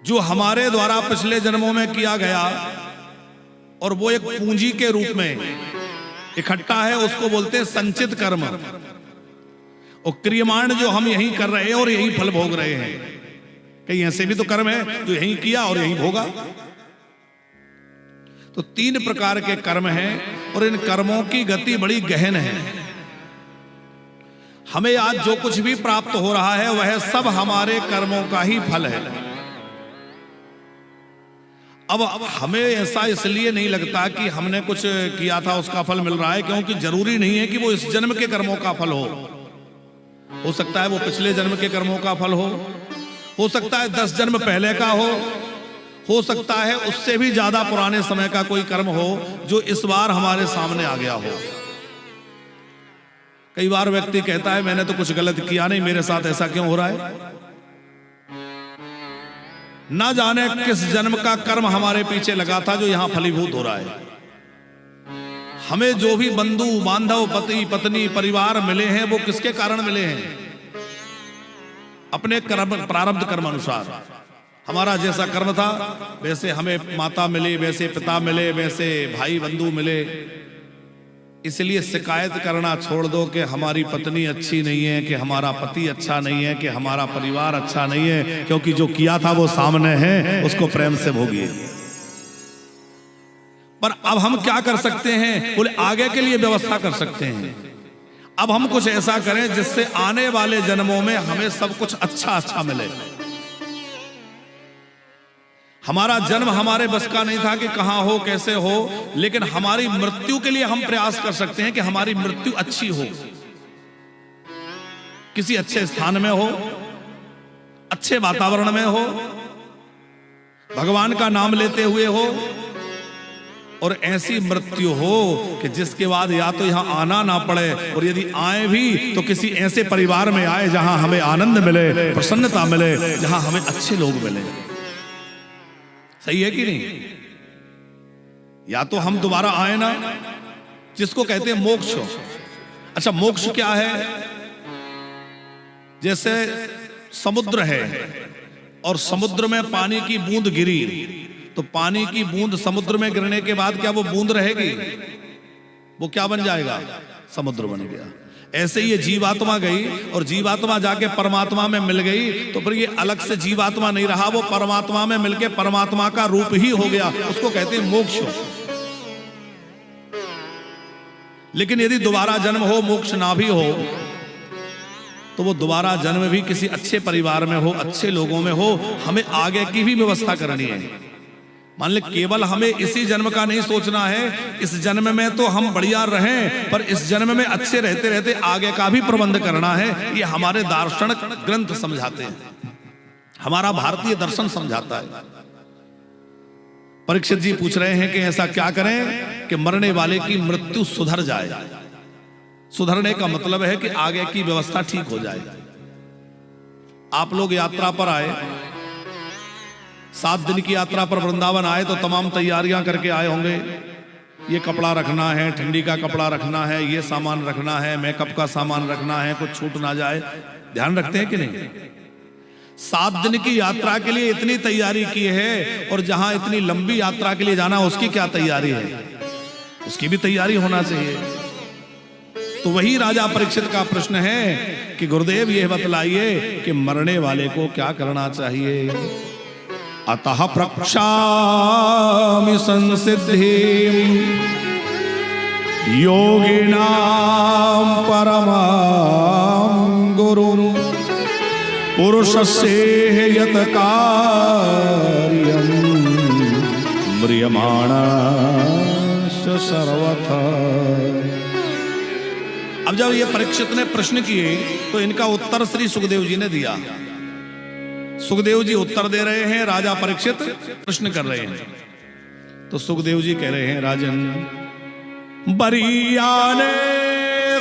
जो हमारे द्वारा पिछले जन्मों में किया गया और वो एक पूंजी के रूप में इकट्ठा है, उसको बोलते हैं संचित कर्म। और क्रियमाण जो हम यही कर रहे हैं और यही फल भोग रहे हैं। कहीं ऐसे भी तो कर्म है जो यही किया और यही भोगा। तो 3 प्रकार के कर्म हैं और इन कर्मों की गति बड़ी गहन है। हमें आज जो कुछ भी प्राप्त हो रहा है वह सब हमारे कर्मों का ही फल है। अब हमें ऐसा इसलिए नहीं लगता कि हमने कुछ किया था उसका फल मिल रहा है, क्योंकि जरूरी नहीं है कि वो इस जन्म के कर्मों का फल हो सकता है वो पिछले जन्म के कर्मों का फल हो सकता है 10 जन्म पहले का हो सकता है उससे भी ज्यादा पुराने समय का कोई कर्म हो जो इस बार हमारे सामने आ गया हो। कई बार व्यक्ति कहता है मैंने तो कुछ गलत किया नहीं, मेरे साथ ऐसा क्यों हो रहा है। ना जाने किस जन्म का कर्म हमारे पीछे लगा था जो यहां फलीभूत हो रहा है। हमें जो भी बंधु बांधव पति पत्नी परिवार मिले हैं वो किसके कारण मिले हैं? अपने कर्म प्रारब्ध कर्म अनुसार। हमारा जैसा कर्म था वैसे हमें माता मिली, वैसे पिता मिले, वैसे भाई बंधु मिले। इसलिए शिकायत करना छोड़ दो कि हमारी पत्नी अच्छी नहीं है, कि हमारा पति अच्छा नहीं है, कि हमारा परिवार अच्छा नहीं है, क्योंकि जो किया था वो सामने है, उसको प्रेम से भोगिए। पर अब हम क्या कर सकते हैं? बोले आगे के लिए व्यवस्था कर सकते हैं। अब हम कुछ ऐसा करें जिससे आने वाले जन्मों में हमें सब कुछ अच्छा अच्छा मिले। हमारा जन्म हमारे बस का नहीं था कि कहां हो कैसे हो, लेकिन हमारी मृत्यु के लिए हम प्रयास कर सकते हैं कि हमारी मृत्यु अच्छी हो, किसी अच्छे स्थान में हो, अच्छे वातावरण में हो, भगवान का नाम लेते हुए हो, और ऐसी मृत्यु हो कि जिसके बाद या तो यहां आना ना पड़े, और यदि आए भी तो किसी ऐसे परिवार में आए जहां हमें आनंद मिले, प्रसन्नता मिले, जहां हमें अच्छे लोग मिले। सही है कि नहीं? या तो हम दोबारा आए ना, जिसको कहते हैं मोक्ष। अच्छा, मोक्ष क्या है? जैसे समुद्र है और समुद्र में पानी की बूंद गिरी, तो पानी की बूंद समुद्र में गिरने के बाद क्या वो बूंद रहेगी? वो क्या बन जाएगा? समुद्र बन गया। ऐसे ये जीवात्मा गई और जीवात्मा जाके परमात्मा में मिल गई, तो फिर ये अलग से जीवात्मा नहीं रहा, वो परमात्मा में मिलके परमात्मा का रूप ही हो गया। उसको कहते हैं मोक्ष। लेकिन यदि दोबारा जन्म हो, मोक्ष ना भी हो, तो वो दोबारा जन्म भी किसी अच्छे परिवार में हो, अच्छे लोगों में हो। हमें आगे की भी व्यवस्था करनी है। मान ले केवल हमें इसी जन्म का नहीं सोचना है, इस जन्म में तो हम बढ़िया रहें, पर इस जन्म में अच्छे रहते रहते आगे का भी प्रबंध करना है। ये हमारे दार्शनिक ग्रंथ समझाते हैं, हमारा भारतीय दर्शन समझाता है। परीक्षित जी पूछ रहे हैं कि ऐसा क्या करें कि मरने वाले की मृत्यु सुधर जाए। सुधरने का मतलब है कि आगे की व्यवस्था ठीक हो जाए। आप लोग यात्रा पर आए, 7 दिन की यात्रा पर वृंदावन आए, तो तमाम तैयारियां करके आए होंगे। ये कपड़ा रखना है, ठंडी का कपड़ा रखना है, ये सामान रखना है, मेकअप का सामान रखना है, कुछ छूट ना जाए। ध्यान रखते हैं कि नहीं? 7 दिन की यात्रा के लिए इतनी तैयारी की है, और जहां इतनी लंबी यात्रा के लिए जाना उसकी क्या तैयारी है? उसकी भी तैयारी होना चाहिए। तो वही राजा परीक्षित का प्रश्न है कि गुरुदेव यह बतलाइए कि मरने वाले को क्या करना चाहिए। अतः प्रक्षामि संसिद्धिं योगिनां परमां गुरुं पुरुषस्य यत् कार्यं म्रियमाणस्य सर्वथा। अब जब ये परीक्षित ने प्रश्न किए तो इनका उत्तर श्री सुखदेव जी ने दिया। सुखदेव जी उत्तर दे रहे हैं, राजा परीक्षित प्रश्न कर रहे हैं। तो सुखदेव जी कह रहे हैं, राजन बरीयाने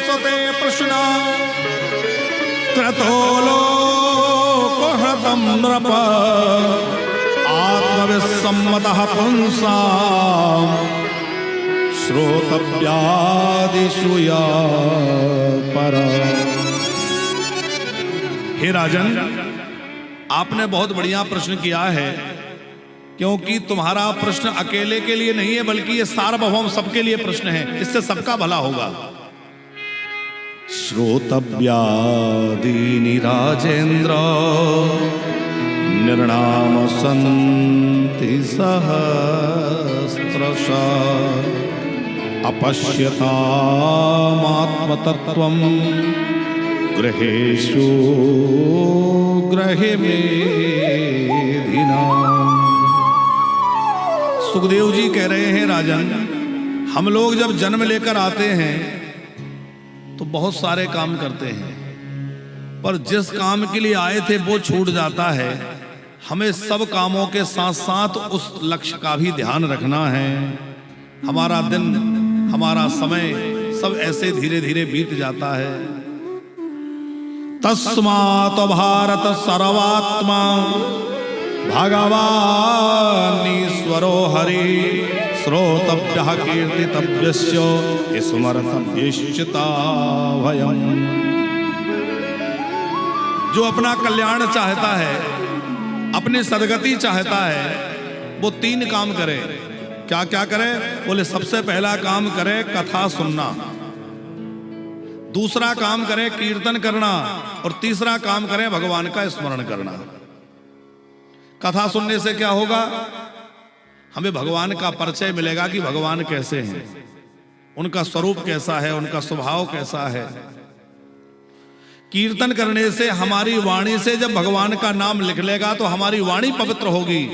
सते प्रश्न क्रतोलोको हृतं नृप आत्मविसम्मतः पुंसां श्रोतव्यादिषु या पर। हे राजन, आपने बहुत बढ़िया प्रश्न किया है, क्योंकि तुम्हारा प्रश्न अकेले के लिए नहीं है, बल्कि ये सार्वभौम सबके लिए प्रश्न है, इससे सबका भला होगा। श्रोतव्यादीनि राजेन्द्र निर्णाम सन्ति सहस्रशः अपश्यतामात्मतत्त्वं गृहेषु गृहमेधिनाम्। सुखदेव जी कह रहे हैं, राजन, हम लोग जब जन्म लेकर आते हैं तो बहुत सारे काम करते हैं, पर जिस काम के लिए आए थे वो छूट जाता है। हमें सब कामों के साथ साथ उस लक्ष्य का भी ध्यान रखना है। हमारा दिन, हमारा समय सब ऐसे धीरे धीरे बीत जाता है। तस्मात् भारत सर्वात्मा भगवानीश्वरो हरि श्रोतव्यः कीर्तितव्यस्य स्मर्तव्यश्चिताभयम्। जो अपना कल्याण चाहता है, अपनी सदगति चाहता है, वो 3 काम करे। क्या क्या करे? बोले सबसे पहला काम करे कथा सुनना, दूसरा काम करे कीर्तन करना, और तीसरा काम करे भगवान का स्मरण करना। कथा सुनने से क्या होगा? हमें भगवान का परिचय मिलेगा कि भगवान कैसे हैं, उनका स्वरूप कैसा है, उनका स्वभाव कैसा है। कीर्तन करने से, हमारी वाणी से जब भगवान का नाम लिख लेगा तो हमारी वाणी पवित्र होगी,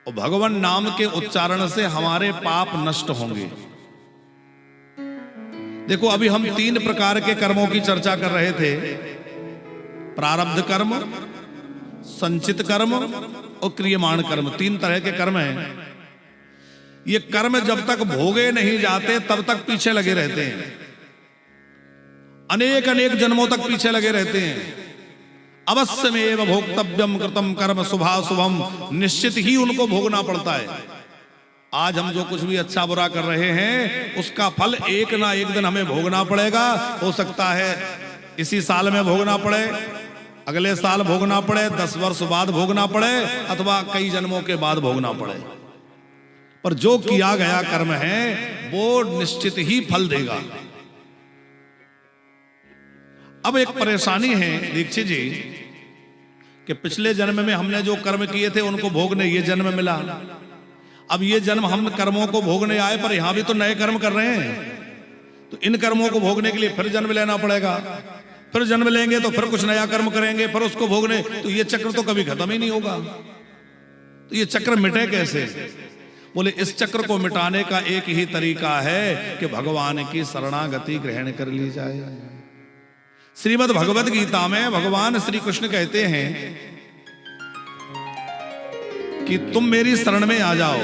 और भगवान नाम के उच्चारण से हमारे पाप नष्ट होंगे। देखो, अभी हम 3 प्रकार के कर्मों की चर्चा कर रहे थे। प्रारब्ध कर्म, संचित कर्म और क्रियमाण कर्म। 3 तरह के कर्म हैं। ये कर्म जब तक भोगे नहीं जाते तब तक पीछे लगे रहते हैं, अनेक अनेक जन्मों तक पीछे लगे रहते हैं। अवश्यमेव भोक्तव्यम कृतम कर्म शुभाशुभम, निश्चित ही उनको भोगना पड़ता है। आज हम जो कुछ भी अच्छा बुरा कर रहे हैं, उसका फल एक ना एक दिन हमें भोगना पड़ेगा। हो सकता है इसी साल में भोगना पड़े, अगले साल भोगना पड़े, 10 वर्ष बाद भोगना पड़े, अथवा कई जन्मों के बाद भोगना पड़े, पर जो किया गया कर्म है वो निश्चित ही फल देगा। अब एक परेशानी है दीक्षित जी कि पिछले जन्म में हमने जो कर्म किए थे उनको भोगने ये जन्म मिला। अब ये जन्म हम कर्मों को भोगने आए, पर यहां भी तो नए कर्म कर रहे हैं, तो इन कर्मों को भोगने के लिए फिर जन्म लेना पड़ेगा। फिर जन्म लेंगे तो फिर कुछ नया कर्म करेंगे, फिर उसको भोगने, तो ये चक्र तो कभी खत्म ही नहीं होगा। तो ये चक्र मिटे कैसे? बोले इस चक्र को मिटाने का एक ही तरीका है कि भगवान की शरणागति ग्रहण कर ली जाए। श्रीमद् भगवद गीता में भगवान श्री कृष्ण कहते हैं कि तुम मेरी शरण में आ जाओ।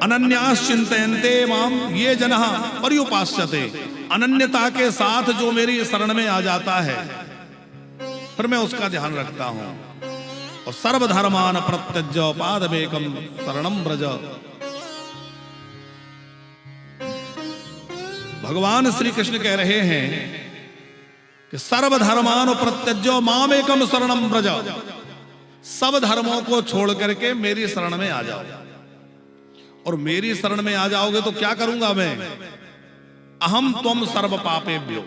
अनन्यास चिंतयन्ते माम ये जनः पर्युपास्यते। अनन्यता के साथ जो मेरी शरण में आ जाता है, फिर मैं उसका ध्यान रखता हूं। और सर्वधर्मान प्रत्यज्य पादमेकम शरणं व्रज। भगवान श्री कृष्ण कह रहे हैं कि सर्वधर्मान प्रत्यज्य मामेकम शरणं व्रज। सब धर्मों को छोड़ करके मेरी शरण में आ जाओ। और मेरी शरण में आ जाओगे तो क्या करूंगा मैं? अहम त्वम सर्व पापेभ्यो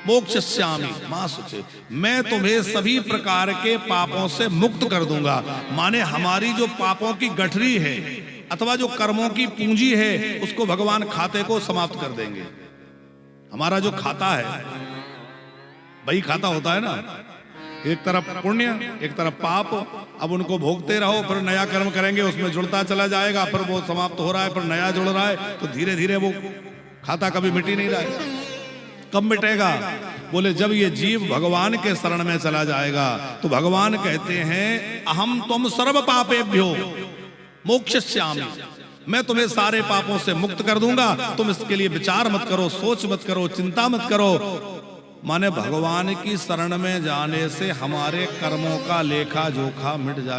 मोक्षयिष्यामि मां शुचे। मैं तुम्हें सभी प्रकार के पापों से मुक्त कर दूंगा। माने हमारी जो पापों की गठरी है अथवा जो कर्मों की पूंजी है, उसको भगवान खाते को समाप्त कर देंगे। हमारा जो खाता है, वही खाता होता है ना, एक तरफ पुण्य एक तरफ पाप। अब उनको भोगते रहो, फिर नया कर्म करेंगे, उसमें जुड़ता चला जाएगा, फिर वो समाप्त हो रहा है, फिर नया जुड़ रहा है, तो धीरे धीरे वो खाता कभी मिट ही नहीं रहा है। कब मिटेगा? बोले जब ये जीव भगवान के शरण में चला जाएगा। तो भगवान कहते हैं अहम त्वम सर्व पापेभ्यो मोक्षयिष्यामि। मैं तुम्हें सारे पापों से मुक्त कर दूंगा। तुम इसके लिए विचार मत करो, सोच मत करो, चिंता मत करो। माने भगवान की शरण में जाने से हमारे कर्मों का लेखा जोखा मिट जाए।